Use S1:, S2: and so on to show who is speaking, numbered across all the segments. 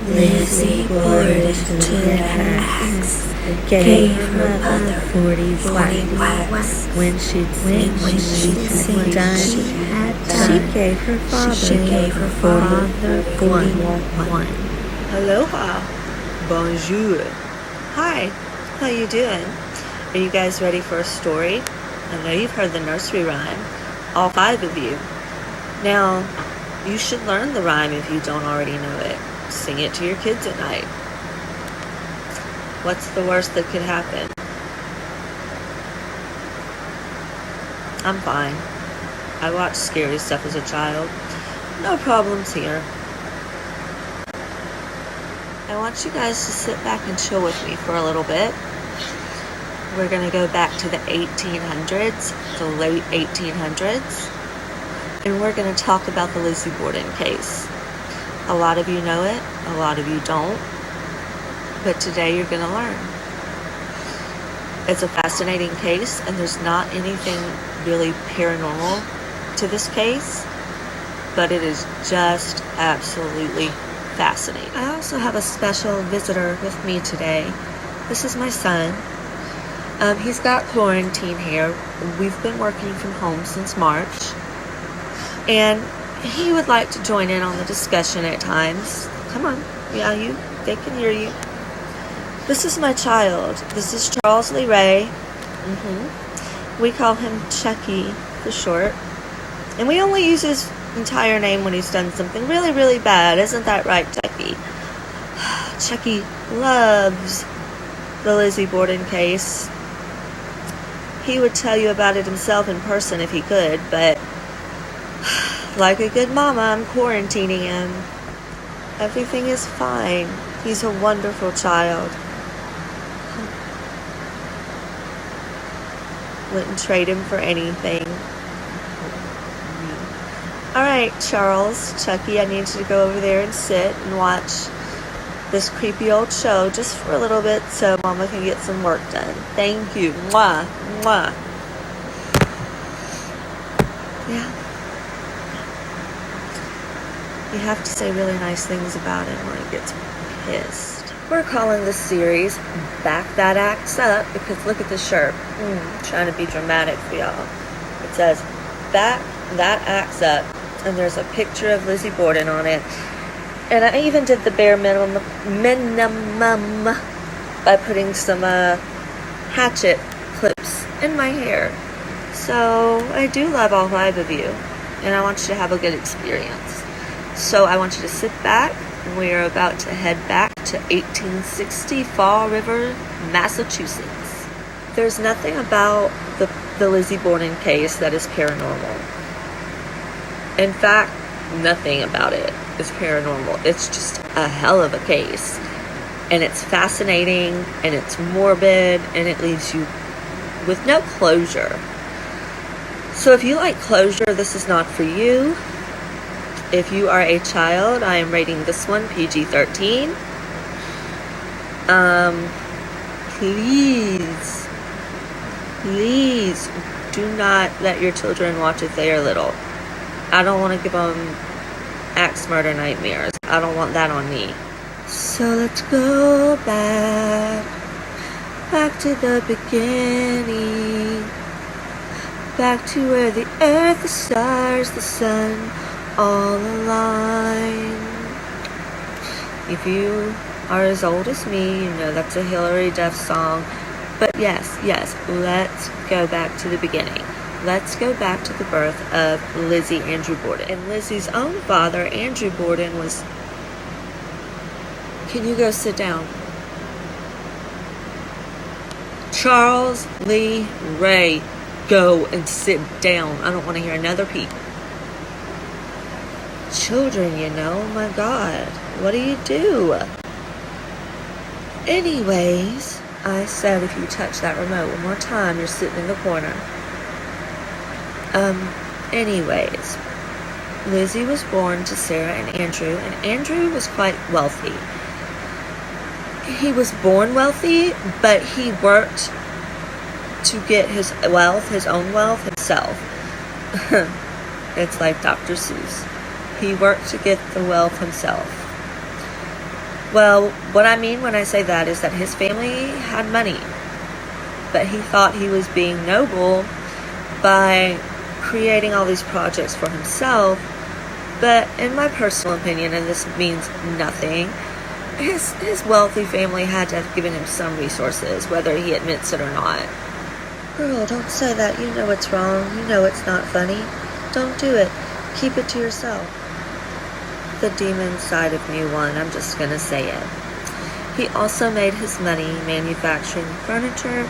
S1: Lizzie Borden to the axe, gave her mother 40 whacks. When she'd done, she gave her father 41.
S2: Aloha. Bonjour. Hi. How you doing? Are you guys ready for a story? I know you've heard the nursery rhyme. All 5 of you. Now, you should learn the rhyme if you don't already know it. Sing it to your kids at night. What's the worst that could happen? I'm fine. I watched scary stuff as a child. No problems here. I want you guys to sit back and chill with me for a little bit. We're going to go back to the 1800s, the late 1800s, and we're going to talk about the Lizzie Borden case. A lot of you know it, a lot of you don't, but today you're going to learn. It's a fascinating case, and there's not anything really paranormal to this case, but it is just absolutely fascinating. I also have a special visitor with me today. This is my son. He's got quarantine here. We've been working from home since March, and he would like to join in on the discussion at times. Come on. Yeah, they can hear you. This is my child. This is Charles Lee Ray. We call him Chucky for short. And we only use his entire name when he's done something really, really bad. Isn't that right, Chucky? Chucky loves the Lizzie Borden case. He would tell you about it himself in person if he could, but like a good mama, I'm quarantining him. Everything is fine. He's a wonderful child. Wouldn't trade him for anything. Alright, Charles, Chucky, I need you to go over there and sit and watch this creepy old show just for a little bit so Mama can get some work done. Thank you. Mwah. Mwah. Yeah. You have to say really nice things about him or he gets pissed. We're calling this series Back That Axe Up because look at the shirt. Trying to be dramatic for y'all. It says Back That Axe Up, and there's a picture of Lizzie Borden on it. And I even did the bare minimum by putting some hatchet clips in my hair. So I do love all 5 of you, and I want you to have a good experience. So I want you to sit back. We are about to head back to 1860 Fall River, Massachusetts. There's nothing about the Lizzie Borden case that is paranormal. In fact, nothing about it is paranormal. It's just a hell of a case. And it's fascinating, and it's morbid, and it leaves you with no closure. So if you like closure, this is not for you. If you are a child, I am rating this one PG-13. Please do not let your children watch if they are little. I don't want to give them axe murder nightmares. I don't want that on me. So let's go back to the beginning, back to where the earth, the stars, the sun all align. If you are as old as me, you know that's a Hillary Duff song. But yes, let's go back to the beginning. Let's go back to the birth of Lizzie Andrew Borden. And Lizzie's own father, Andrew Borden, was... Can you go sit down? Charles Lee Ray, go and sit down. I don't want to hear another peep. Children, you know, my God, what do you do? Anyways, I said if you touch that remote one more time, you're sitting in the corner. Anyways, Lizzie was born to Sarah and Andrew was quite wealthy. He was born wealthy, but he worked to get his own wealth himself. It's like Dr. Seuss. He worked to get the wealth himself. Well, what I mean when I say that is that his family had money, but he thought he was being noble by creating all these projects for himself. But in my personal opinion, and this means nothing, his wealthy family had to have given him some resources, whether he admits it or not. Girl, don't say that. You know it's wrong. You know it's not funny. Don't do it. Keep it to yourself. The demon side of me won. I'm just gonna say it. He also made his money manufacturing furniture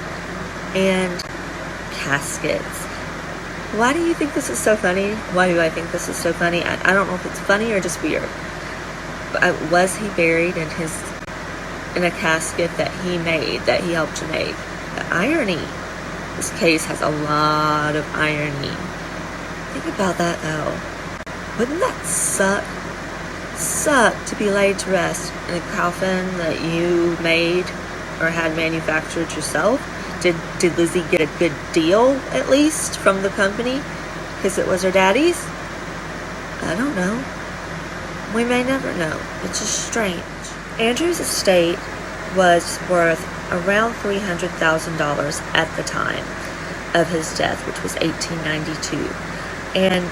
S2: and caskets. Why do you think this is so funny? Why do I think this is so funny? I don't know if it's funny or just weird. But was he buried in a casket that he made, that he helped to make? The irony. This case has a lot of irony. Think about that though. Wouldn't that suck? Suck to be laid to rest in a coffin that you made or had manufactured yourself? Did Lizzie get a good deal, at least, from the company? Because it was her daddy's? I don't know. We may never know. It's just strange. Andrew's estate was worth around $300,000 at the time of his death, which was 1892. And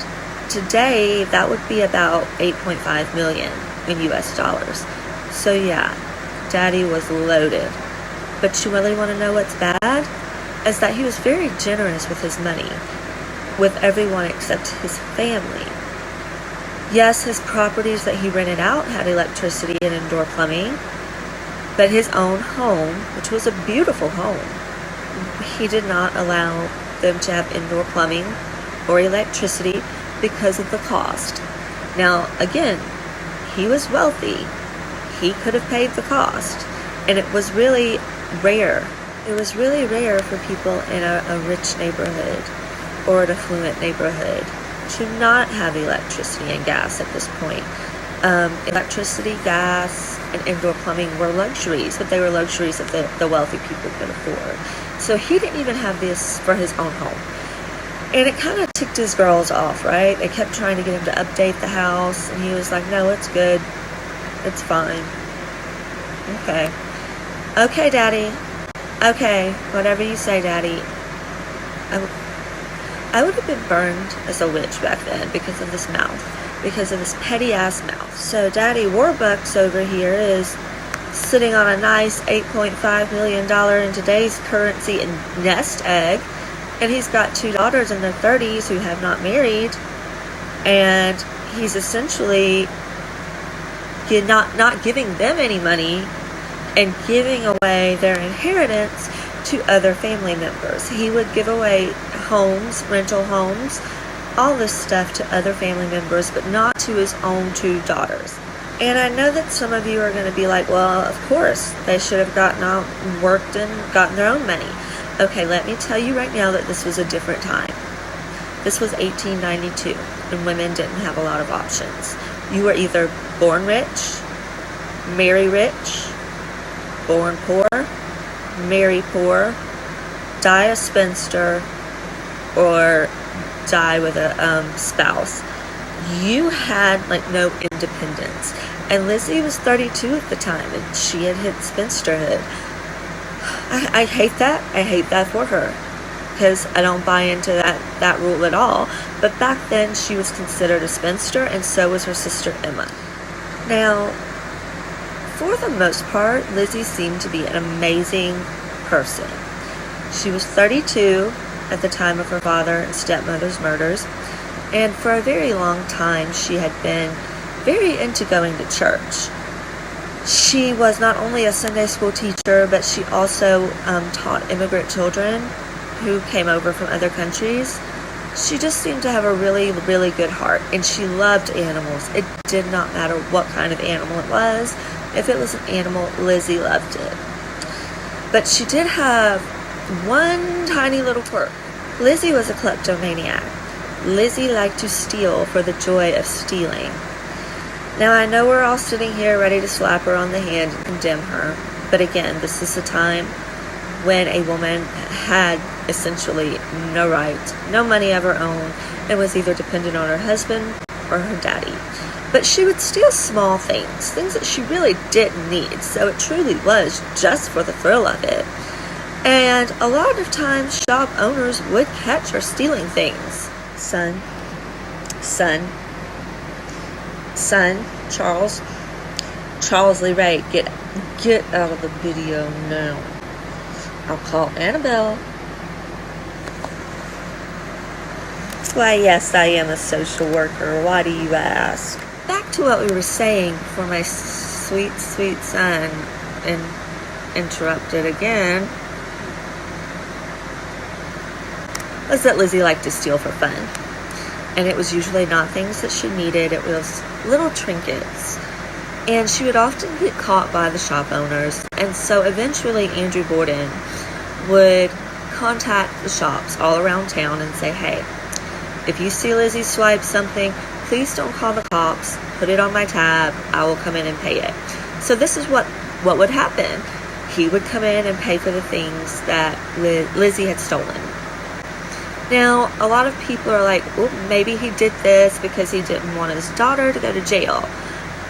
S2: today, that would be about 8.5 million in US dollars. So yeah, Daddy was loaded. But you really want to know what's bad? Is that he was very generous with his money, with everyone except his family. Yes, his properties that he rented out had electricity and indoor plumbing, but his own home, which was a beautiful home, he did not allow them to have indoor plumbing or electricity because of the cost. Now, again, he was wealthy. He could have paid the cost, and it was really rare. It was really rare for people in a rich neighborhood or an affluent neighborhood to not have electricity and gas at this point. Electricity, gas, and indoor plumbing were luxuries, but they were luxuries that the wealthy people could afford. So he didn't even have this for his own home. And it kind of ticked his girls off, right? They kept trying to get him to update the house, and he was like, no, it's good. It's fine. Okay. Okay, Daddy. Okay, whatever you say, Daddy. I would have been burned as a witch back then because of this mouth, because of this petty-ass mouth. So Daddy Warbucks over here is sitting on a nice $8.5 million in today's currency and nest egg, and he's got 2 daughters in their 30s who have not married, and he's essentially not giving them any money and giving away their inheritance to other family members. He would give away homes, rental homes, all this stuff to other family members, but not to his own 2 daughters. And I know that some of you are going to be like, well, of course, they should have gotten out and worked and gotten their own money. Okay, let me tell you right now that this was a different time. This was 1892, and women didn't have a lot of options. You were either born rich, marry rich, born poor, marry poor, die a spinster, or die with a spouse. You had no independence. And Lizzie was 32 at the time, and she had hit spinsterhood. I hate that. I hate that for her, because I don't buy into that rule at all. But back then, she was considered a spinster, and so was her sister Emma. Now, for the most part, Lizzie seemed to be an amazing person. She was 32 at the time of her father and stepmother's murders, and for a very long time, she had been very into going to church. She was not only a Sunday school teacher, but she also taught immigrant children who came over from other countries. She just seemed to have a really, really good heart, and she loved animals. It did not matter what kind of animal it was. If it was an animal, Lizzie loved it. But she did have one tiny little quirk. Lizzie was a kleptomaniac. Lizzie liked to steal for the joy of stealing. Now, I know we're all sitting here ready to slap her on the hand and condemn her, but again, this is a time when a woman had essentially no right, no money of her own, and was either dependent on her husband or her daddy. But she would steal small things that she really didn't need. So it truly was just for the thrill of it. And a lot of times shop owners would catch her stealing things. Son, Charles Lee Ray, get out of the video now. I'll call Annabelle. Why, yes, I am a social worker. Why do you ask? Back to what we were saying for my sweet, sweet son, and interrupted again, was that Lizzie liked to steal for fun. And it was usually not things that she needed. It was little trinkets. And she would often get caught by the shop owners. And so eventually Andrew Borden would contact the shops all around town and say, hey, if you see Lizzie swipe something, please don't call the cops. Put it on my tab. I will come in and pay it. So this is what would happen. He would come in and pay for the things that Lizzie had stolen. Now, a lot of people are like, oh, maybe he did this because he didn't want his daughter to go to jail.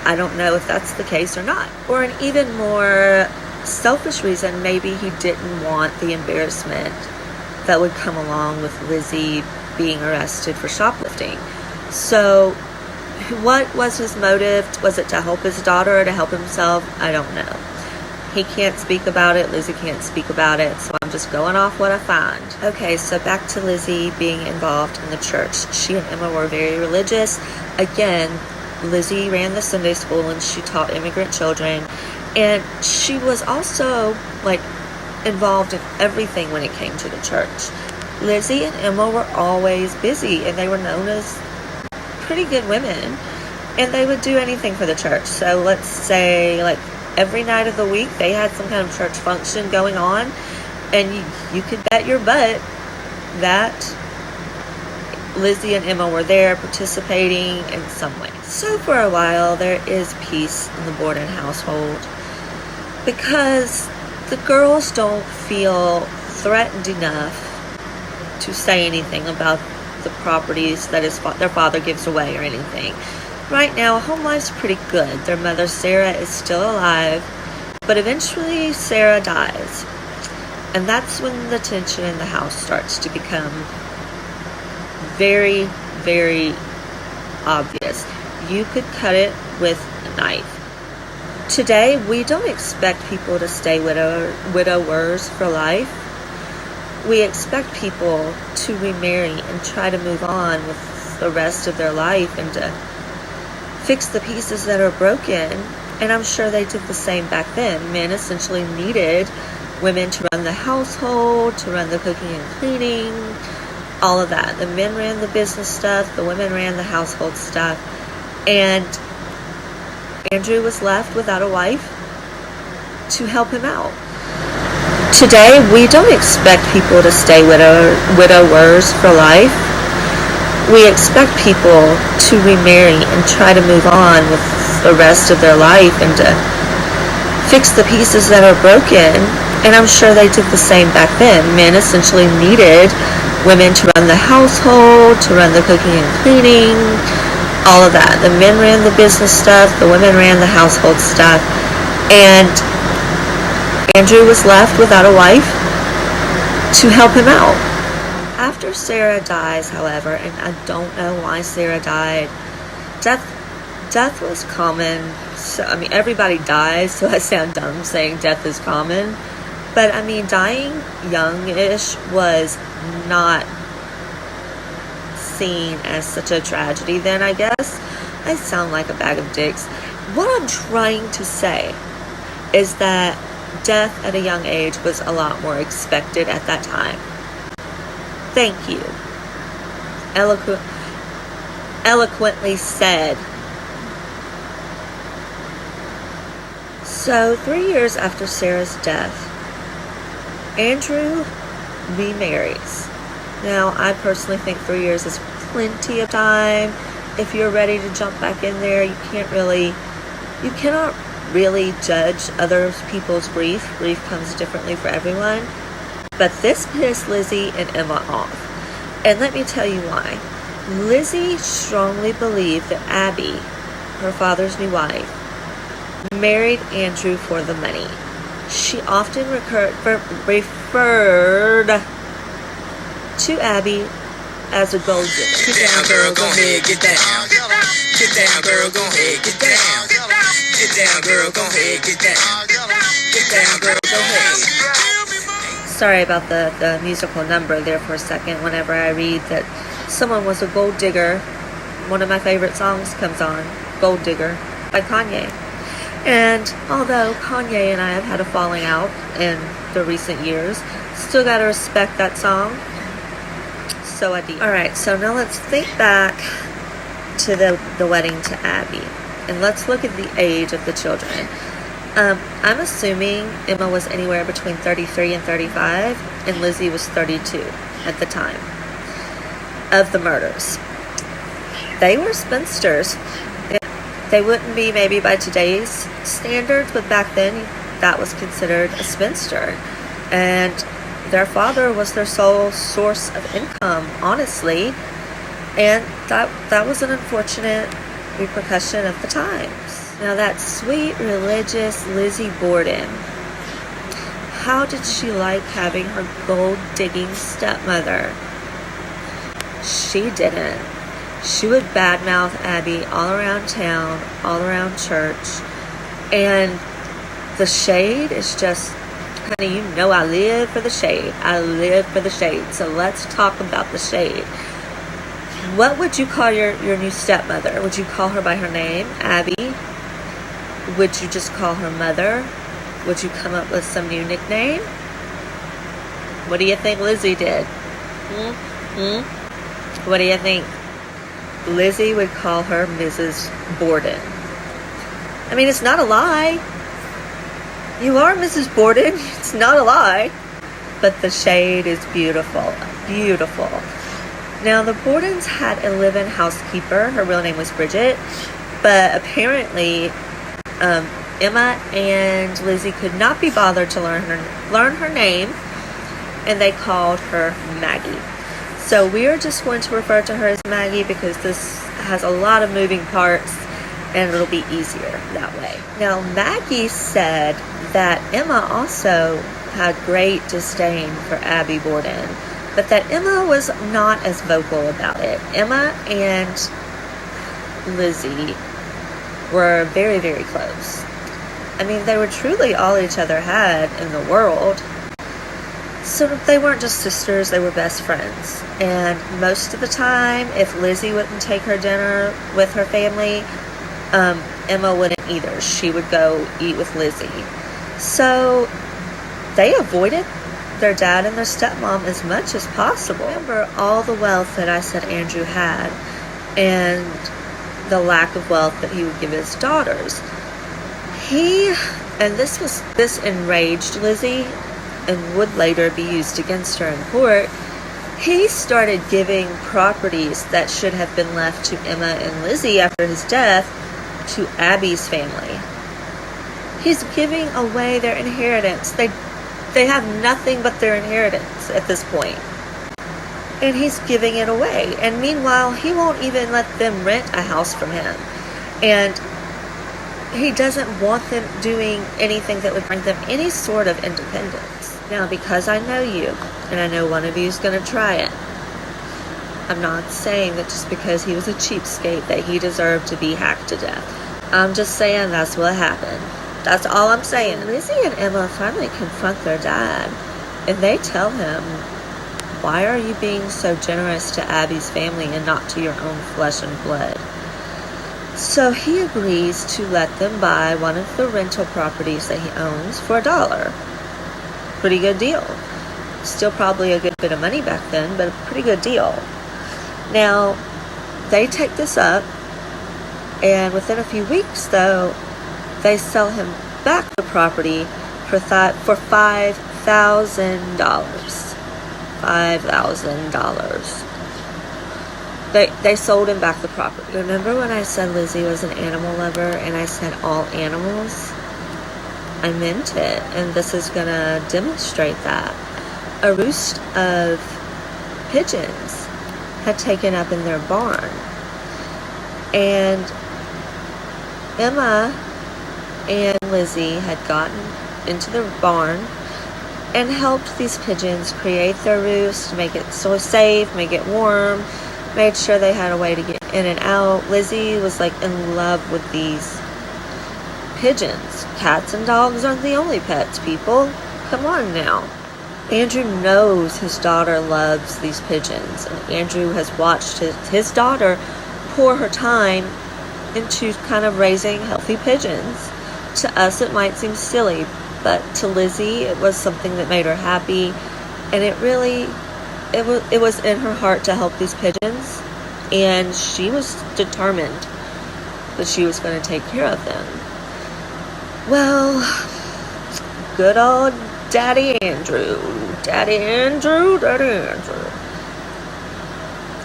S2: I don't know if that's the case or not. Or an even more selfish reason, maybe he didn't want the embarrassment that would come along with Lizzie being arrested for shoplifting. So what was his motive? Was it to help his daughter or to help himself? I don't know. He can't speak about it. Lizzie can't speak about it. So I'm just going off what I find. Okay, so back to Lizzie being involved in the church. She and Emma were very religious. Again, Lizzie ran the Sunday school and she taught immigrant children. And she was also involved in everything when it came to the church. Lizzie and Emma were always busy and they were known as pretty good women. And they would do anything for the church. So let's say every night of the week they had some kind of church function going on, and you could bet your butt that Lizzie and Emma were there participating in some way. So for a while there is peace in the Borden household because the girls don't feel threatened enough to say anything about the properties that their father gives away or anything. Right now, home life's pretty good. Their mother, Sarah, is still alive, but eventually Sarah dies. And that's when the tension in the house starts to become very, very obvious. You could cut it with a knife. Today, we don't expect people to stay widowers for life. We expect people to remarry and try to move on with the rest of their life and to fix the pieces that are broken. And I'm sure they did the same back then. Men essentially needed women to run the household, to run the cooking and cleaning, all of that. The men ran the business stuff, the women ran the household stuff. And Andrew was left without a wife to help him out. Today, we don't expect people to stay widowers for life. We expect people to remarry and try to move on with the rest of their life and to fix the pieces that are broken. And I'm sure they did the same back then. Men essentially needed women to run the household, to run the cooking and cleaning, all of that. The men ran the business stuff, the women ran the household stuff. And Andrew was left without a wife to help him out. After Sarah dies, however, and I don't know why Sarah died, death was common. So, everybody dies, so I sound dumb saying death is common. But, dying youngish was not seen as such a tragedy then, I guess. I sound like a bag of dicks. What I'm trying to say is that death at a young age was a lot more expected at that time. Thank you. Eloquently said. So 3 years after Sarah's death, Andrew remarries. Now, I personally think 3 years is plenty of time. If you're ready to jump back in there, you cannot really judge other people's grief. Grief comes differently for everyone. But this pissed Lizzie and Emma off. And let me tell you why. Lizzie strongly believed that Abby, her father's new wife, married Andrew for the money. She often referred to Abby as a gold digger.
S3: Get down, girl, go ahead, get down. Get down, girl, go ahead, get down. Get down, girl, go ahead, get down. Get down, girl, go ahead.
S2: Sorry about the musical number there for a second. Whenever I read that someone was a gold digger, one of my favorite songs comes on, Gold Digger by Kanye. And although Kanye and I have had a falling out in the recent years, still gotta respect that song. So I do. Alright, so now let's think back to the wedding to Abby. And let's look at the age of the children. I'm assuming Emma was anywhere between 33 and 35, and Lizzie was 32 at the time of the murders. They were spinsters. They wouldn't be maybe by today's standards, but back then that was considered a spinster. And their father was their sole source of income, honestly. And that was an unfortunate repercussion of the times. Now that sweet, religious Lizzie Borden, how did she like having her gold-digging stepmother? She didn't. She would badmouth Abby all around town, all around church. And the shade is just, honey, you know I live for the shade. I live for the shade. So let's talk about the shade. What would you call your new stepmother? Would you call her by her name, Abby? Would you just call her mother? Would you come up with some new nickname? What do you think Lizzie did? What do you think? Lizzie would call her Mrs. Borden. I mean, it's not a lie. You are Mrs. Borden. It's not a lie. But the shade is beautiful. Beautiful. Now, the Bordens had a live-in housekeeper. Her real name was Bridget. But apparently, Emma and Lizzie could not be bothered to learn her name. And they called her Maggie. So we are just going to refer to her as Maggie because this has a lot of moving parts and it'll be easier that way. Now, Maggie said that Emma also had great disdain for Abby Borden, but that Emma was not as vocal about it. Emma and Lizzie were very, very close. I mean, they were truly all each other had in the world. So they weren't just sisters, they were best friends. And most of the time, if Lizzie wouldn't take her dinner with her family, Emma wouldn't either. She would go eat with Lizzie. So they avoided their dad and their stepmom as much as possible. Remember all the wealth that I said Andrew had and the lack of wealth that he would give his daughters. This enraged Lizzie and would later be used against her in court. He started giving properties that should have been left to Emma and Lizzie after his death to Abby's family. He's giving away their inheritance. They have nothing but their inheritance at this point. And he's giving it away. And meanwhile, he won't even let them rent a house from him. And he doesn't want them doing anything that would bring them any sort of independence. Now, because I know you, and I know one of you is going to try it, I'm not saying that just because he was a cheapskate that he deserved to be hacked to death. I'm just saying that's what happened. That's all I'm saying. Lizzie and Emma finally confront their dad, and they tell him, why are you being so generous to Abby's family and not to your own flesh and blood? So he agrees to let them buy one of the rental properties that he owns for $1. Pretty good deal. Still probably a good bit of money back then, but a pretty good deal. Now, they take this up, and within a few weeks, though, they sell him back the property for $5,000. $5,000. They sold him back the property. Remember when I said Lizzie was an animal lover and I said all animals? I meant it, and this is going to demonstrate that. A roost of pigeons had taken up in their barn, and Emma and Lizzie had gotten into the barn and helped these pigeons create their roost, make it so safe, make it warm, made sure they had a way to get in and out. Lizzie was like in love with these pigeons. Cats and dogs aren't the only pets, people. Come on now. Andrew knows his daughter loves these pigeons, and Andrew has watched his daughter pour her time into kind of raising healthy pigeons. To us it might seem silly, but to Lizzie it was something that made her happy, and it was in her heart to help these pigeons, and she was determined that she was going to take care of them. Well, good old Daddy Andrew.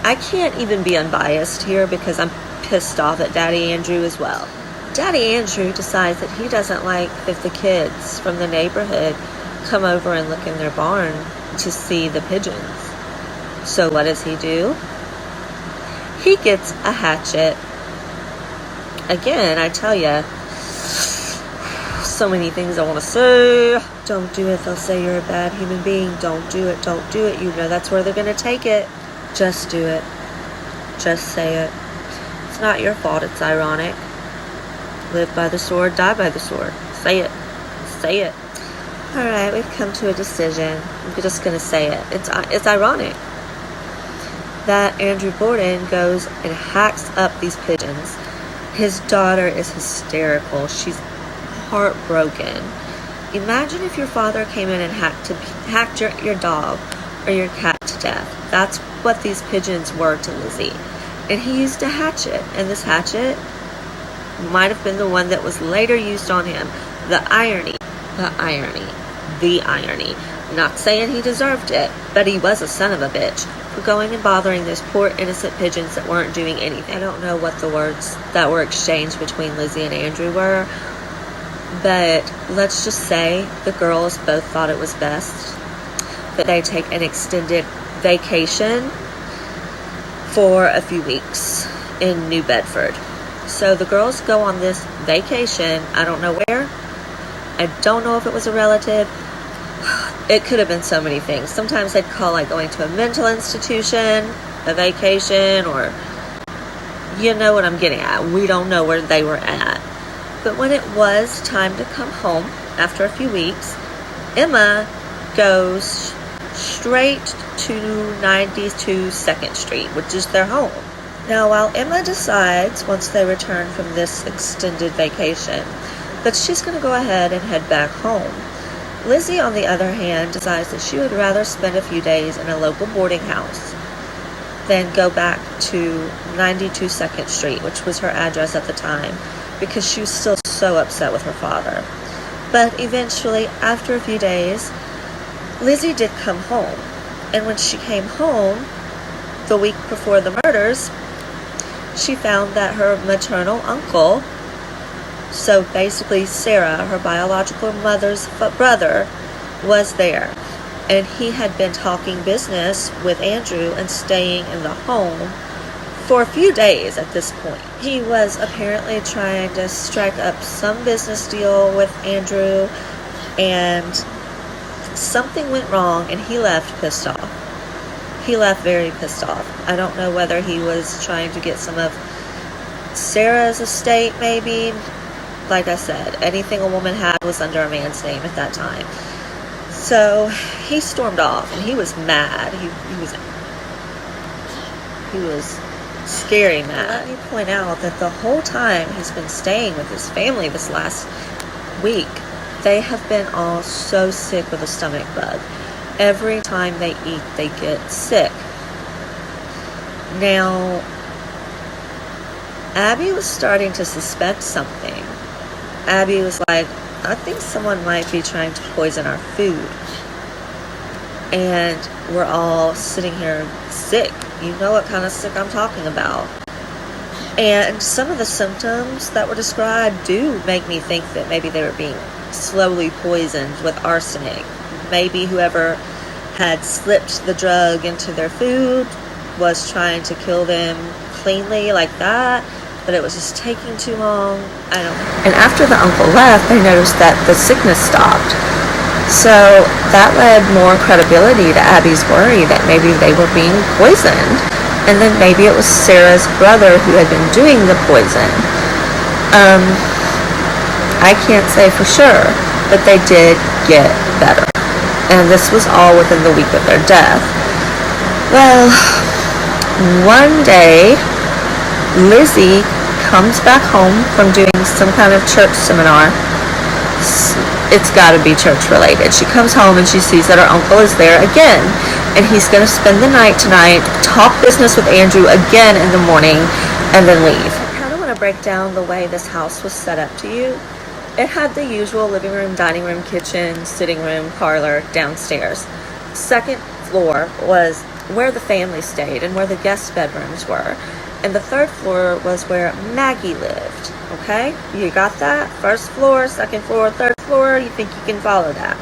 S2: I can't even be unbiased here because I'm pissed off at Daddy Andrew as well. Daddy Andrew decides that he doesn't like if the kids from the neighborhood come over and look in their barn to see the pigeons. So what does he do? He gets a hatchet. Again, I tell you, so many things I want to say. Don't do it. They'll say you're a bad human being. Don't do it. Don't do it. You know that's where they're going to take it. Just do it. Just say it. It's not your fault. It's ironic. Live by the sword, die by the sword. Say it. Say it. Alright, we've come to a decision. I'm just going to say it. It's ironic that Andrew Borden goes and hacks up these pigeons. His daughter is hysterical. She's heartbroken. Imagine if your father came in and hacked your dog or your cat to death. That's what these pigeons were to Lizzie. And he used a hatchet, and this hatchet might have been the one that was later used on him. The irony. Not saying he deserved it, but he was a son of a bitch for going and bothering those poor innocent pigeons that weren't doing anything. I don't know what the words that were exchanged between Lizzie and Andrew were, but let's just say the girls both thought it was best that they take an extended vacation for a few weeks in New Bedford. So the girls go on this vacation. I don't know where. I don't know if it was a relative. It could have been so many things. Sometimes they'd call like going to a mental institution, a vacation, or you know what I'm getting at. We don't know where they were at. But when it was time to come home after a few weeks, Emma goes straight to 92 2nd Street, which is their home. Now, while Emma decides, once they return from this extended vacation, that she's going to go ahead and head back home, Lizzie, on the other hand, decides that she would rather spend a few days in a local boarding house than go back to 92 2nd Street, which was her address at the time, because she was still so upset with her father. But eventually, after a few days, Lizzie did come home. And when she came home, the week before the murders, she found that her maternal uncle, so basically Sarah, her biological mother's brother, was there. And he had been talking business with Andrew and staying in the home for a few days at this point. He was apparently trying to strike up some business deal with Andrew, and something went wrong and he left pissed off. He left very pissed off. I don't know whether he was trying to get some of Sarah's estate, maybe. Like I said, anything a woman had was under a man's name at that time. So he stormed off, and he was mad. He was scary mad. Let me point out that the whole time he's been staying with his family this last week, they have been all so sick with a stomach bug. Every time they eat, they get sick. Now, Abby was starting to suspect something. Abby was like, I think someone might be trying to poison our food. And we're all sitting here sick. You know what kind of sick I'm talking about. And some of the symptoms that were described do make me think that maybe they were being slowly poisoned with arsenic. Maybe whoever had slipped the drug into their food was trying to kill them cleanly like that. but it was just taking too long. I don't know. And after the uncle left, they noticed that the sickness stopped. So that led more credibility to Abby's worry that maybe they were being poisoned. And then maybe it was Sarah's brother who had been doing the poison. I can't say for sure, but they did get better. And this was all within the week of their death. Well, one day, Lizzie comes back home from doing some kind of church seminar. It's got to be church related. She comes home and she sees that her uncle is there again, and he's going to spend the night tonight, talk business with Andrew again in the morning, and then leave. I kind of want to break down the way this house was set up to you. It had the usual living room, dining room, kitchen, sitting room, parlor, downstairs. Second floor was where the family stayed and where the guest bedrooms were. And the third floor was where Maggie lived. Okay? You got that? First floor, second floor, third floor. You think you can follow that?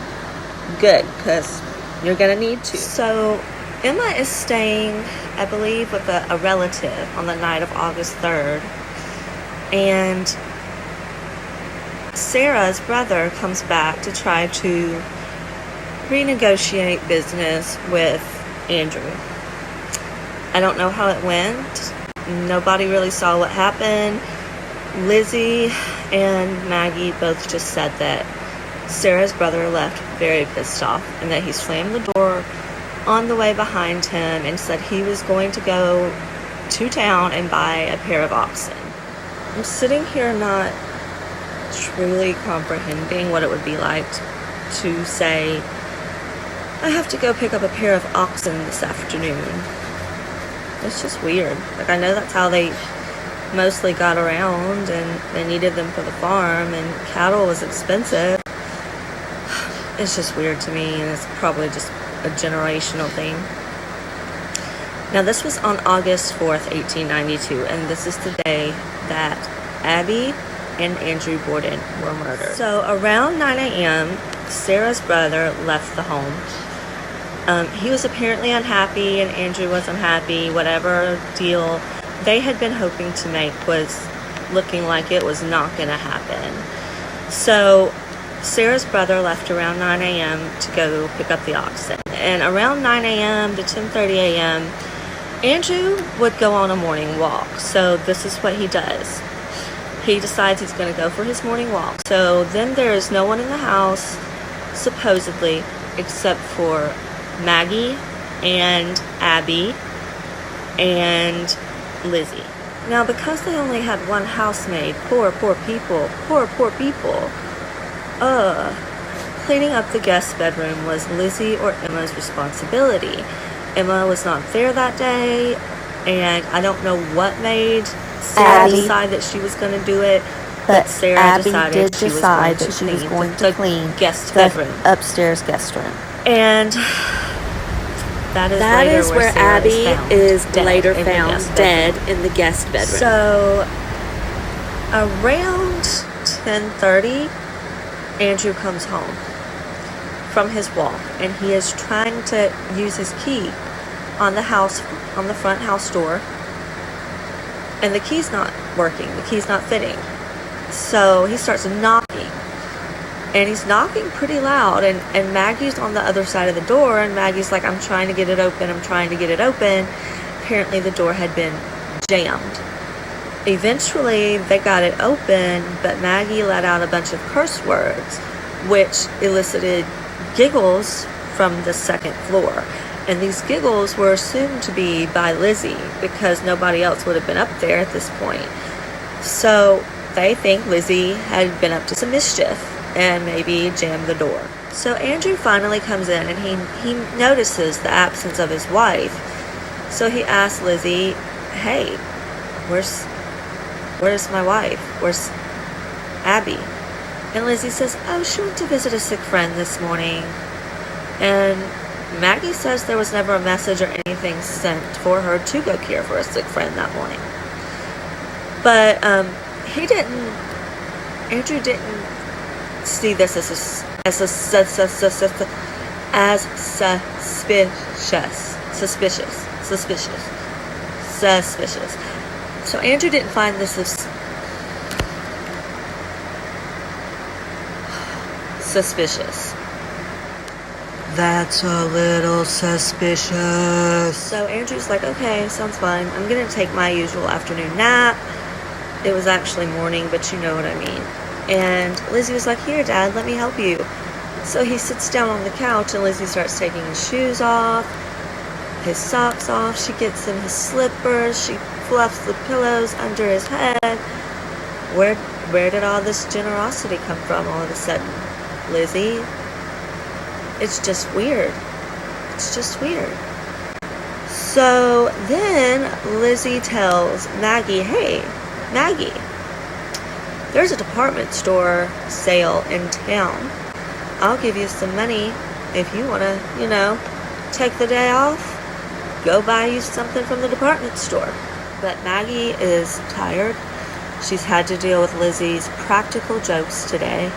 S2: Good, because you're going to need to. So Emma is staying, I believe, with a relative on the night of August 3rd. And Sarah's brother comes back to try to renegotiate business with Andrew. I don't know how it went. Nobody really saw what happened. Lizzie and Maggie both just said that Sarah's brother left very pissed off and that he slammed the door on the way behind him and said he was going to go to town and buy a pair of oxen. I'm sitting here not truly comprehending what it would be like to say, I have to go pick up a pair of oxen this afternoon. It's just weird. Like, I know that's how they mostly got around, and they needed them for the farm, and cattle was expensive. It's just weird to me, and it's probably just a generational thing. Now, this was on August 4th, 1892, and this is the day that Abby and Andrew Borden were murdered. So around 9 a.m., Sarah's brother left the home. He was apparently unhappy, and Andrew was unhappy. Whatever deal they had been hoping to make was looking like it was not going to happen. So Sarah's brother left around 9 a.m. to go pick up the oxen. And around 9 a.m. to 10:30 a.m., Andrew would go on a morning walk. So this is what he does. He decides he's going to go for his morning walk. So then there is no one in the house, supposedly, except for Maggie and Abby and Lizzie. Now, because they only had one housemaid, poor people, cleaning up the guest bedroom was Lizzie or Emma's responsibility. Emma was not there that day, and I don't know what made Sarah decide that she was going to do it, but Sarah
S1: Abby
S2: decided
S1: did
S2: she
S1: decide
S2: was
S1: that she was going to clean
S2: guest
S1: the
S2: bedroom.
S1: upstairs guest room.
S2: And that is where Abby is later found dead in the guest bedroom. So around 10:30, Andrew comes home from his walk, and he is trying to use his key on the front house door, and the key's not working. The key's not fitting. So he starts knocking. And he's knocking pretty loud, and Maggie's on the other side of the door, and Maggie's like, I'm trying to get it open. Apparently the door had been jammed. Eventually, they got it open, but Maggie let out a bunch of curse words, which elicited giggles from the second floor. And these giggles were assumed to be by Lizzie, because nobody else would have been up there at this point. So they think Lizzie had been up to some mischief and maybe jammed the door. So Andrew finally comes in, and he notices the absence of his wife. So he asks Lizzie, hey, where's my wife? Where's Abby? And Lizzie says, oh, she went to visit a sick friend this morning. And Maggie says there was never a message or anything sent for her to go care for a sick friend that morning. But Andrew didn't see this as suspicious. So Andrew didn't find this suspicious.
S4: That's a little suspicious.
S2: So Andrew's like, okay, sounds fine. I'm gonna take my usual afternoon nap. It was actually morning, but you know what I mean. And Lizzie was like, here, Dad, let me help you. So he sits down on the couch, and Lizzie starts taking his shoes off, his socks off. She gets him his slippers. She fluffs the pillows under his head. Where did all this generosity come from all of a sudden, Lizzie? It's just weird. It's just weird. So then Lizzie tells Maggie, hey, Maggie, there's a department store sale in town. I'll give you some money if you want to, take the day off. Go buy you something from the department store. But Maggie is tired. She's had to deal with Lizzie's practical jokes today.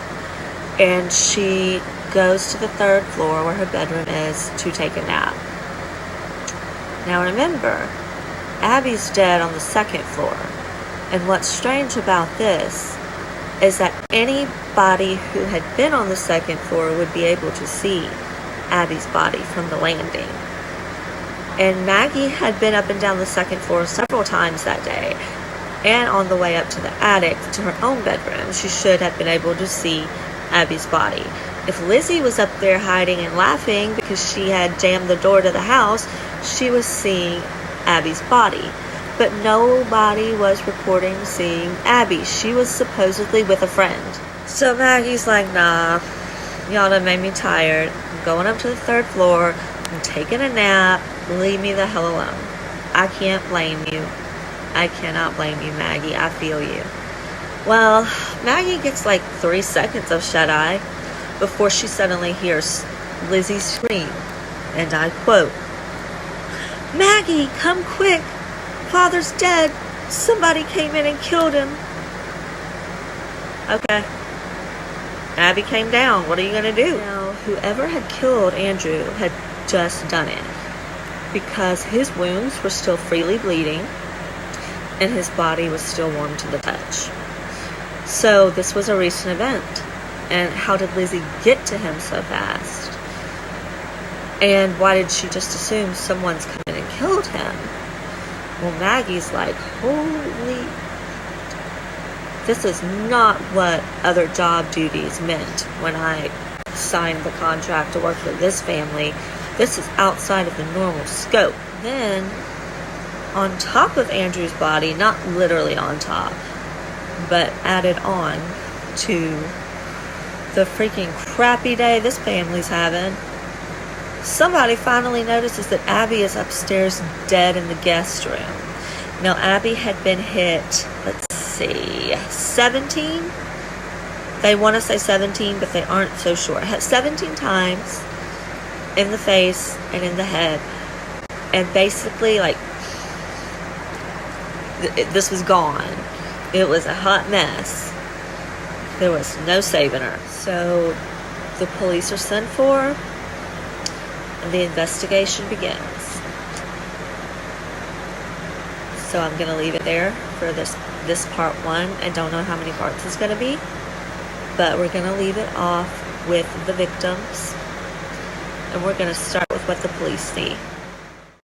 S2: And she goes to the 3rd floor where her bedroom is to take a nap. Now remember, Abby's dead on the 2nd floor. And what's strange about this is that anybody who had been on the 2nd floor would be able to see Abby's body from the landing. And Maggie had been up and down the 2nd floor several times that day. And on the way up to the attic, to her own bedroom, she should have been able to see Abby's body. If Lizzie was up there hiding and laughing because she had jammed the door to the house, she was seeing Abby's body. But nobody was reporting seeing Abby. She was supposedly with a friend. So Maggie's like, nah, y'all done made me tired. I'm going up to the 3rd floor. I'm taking a nap. Leave me the hell alone. I can't blame you. I cannot blame you, Maggie. I feel you. Well, Maggie gets like 3 seconds of shut-eye before she suddenly hears Lizzie scream. And I quote, Maggie, come quick. Father's dead. Somebody came in and killed him. Okay. Abby came down. What are you going to do? Now, whoever had killed Andrew had just done it because his wounds were still freely bleeding and his body was still warm to the touch. So this was a recent event. And how did Lizzie get to him so fast? And why did she just assume someone's come in and killed him? Well, Maggie's like, holy, this is not what other job duties meant when I signed the contract to work for this family. This is outside of the normal scope. Then, on top of Andrew's body, not literally on top, but added on to the freaking crappy day this family's having, somebody finally notices that Abby is upstairs dead in the guest room. Now, Abby had been hit, let's see, 17? They want to say 17, but they aren't so sure. 17 times in the face and in the head. And basically, this was gone. It was a hot mess. There was no saving her. So, the police are sent for, and the investigation begins. So I'm going to leave it there for this part 1. I don't know how many parts it's going to be, but we're going to leave it off with the victims, and we're going to start with what the police see.